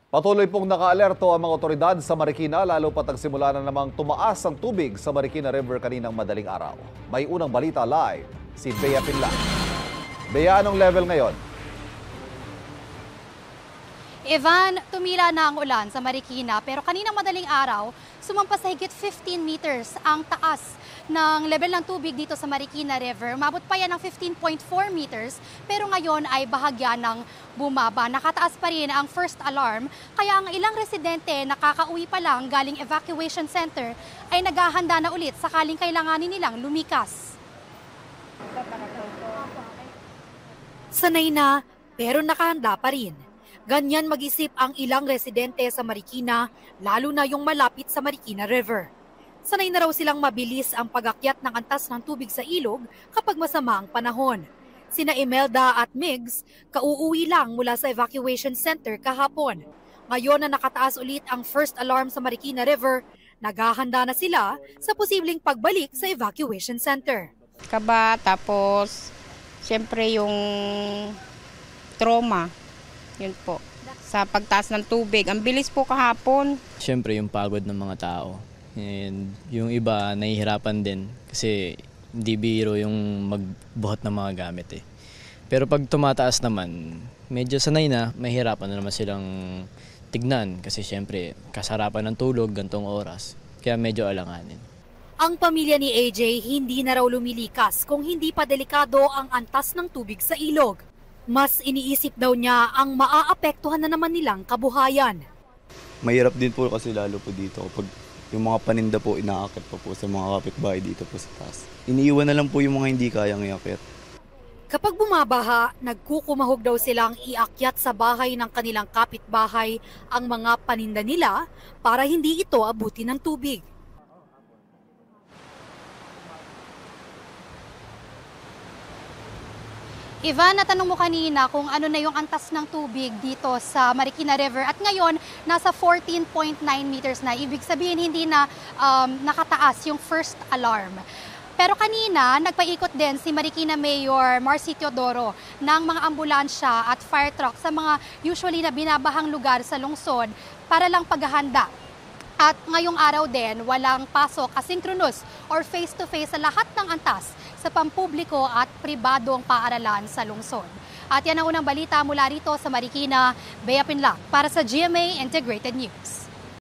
Patuloy pong nakaalerto ang mga otoridad sa Marikina lalo pat nagsimula na namang tumaas ang tubig sa Marikina River kaninang madaling araw. May unang balita live, si Bea Pinla. Bea, anong level ngayon? Evan, tumila na ang ulan sa Marikina pero kaninang madaling araw, sumampas sa higit 15 meters ang taas ng level ng tubig dito sa Marikina River. Umabot pa yan ng 15.4 meters pero ngayon ay bahagya ng bumaba. Nakataas pa rin ang first alarm kaya ang ilang residente nakakauwi pa lang galing evacuation center ay naghahanda na ulit sakaling kailanganin nilang lumikas. Sanay na pero nakahanda pa rin. Ganyan mag-isip ang ilang residente sa Marikina, lalo na yung malapit sa Marikina River. Sanay na raw silang mabilis ang pag-akyat ng antas ng tubig sa ilog kapag masama ang panahon. Sina Imelda at Migs, kauuwi lang mula sa evacuation center kahapon. Ngayon na nakataas ulit ang first alarm sa Marikina River, naghahanda na sila sa posibleng pagbalik sa evacuation center. Kaba, tapos siyempre yung trauma. Yun po, sa pagtaas ng tubig. Ang bilis po kahapon. Siyempre yung pagod ng mga tao. And yung iba nahihirapan din kasi hindi biro yung magbuhat ng mga gamit eh. Pero pag tumataas naman, medyo sanay na, mahirapan na naman silang tignan kasi siyempre kasarapan ng tulog gantong oras. Kaya medyo alanganin. Ang pamilya ni AJ hindi na raw lumilikas kung hindi pa delikado ang antas ng tubig sa ilog. Mas iniisip daw niya ang maaapektuhan na naman nilang kabuhayan. Mahirap din po kasi lalo po dito kapag yung mga paninda po inaakit pa po sa mga kapitbahay dito po sa taas. Iniiwan na lang po yung mga hindi kayang iakyat. Kapag bumabaha, nagkukumahog daw silang iakyat sa bahay ng kanilang kapitbahay ang mga paninda nila para hindi ito abutin ng tubig. Ivan, natanong mo kanina kung ano na yung antas ng tubig dito sa Marikina River at ngayon nasa 14.9 meters na. Ibig sabihin hindi na nakataas yung first alarm. Pero kanina, nagpaikot din si Marikina Mayor Marcy Teodoro ng mga ambulansya at fire truck sa mga usually na binabahang lugar sa lungsod para lang paghahanda. At ngayong araw din, walang pasok asynchronous or face-to-face sa lahat ng antas sa pampubliko at pribadong paaralan sa lungsod. At yan ang unang balita mula rito sa Marikina. Bea Pinla para sa GMA Integrated News.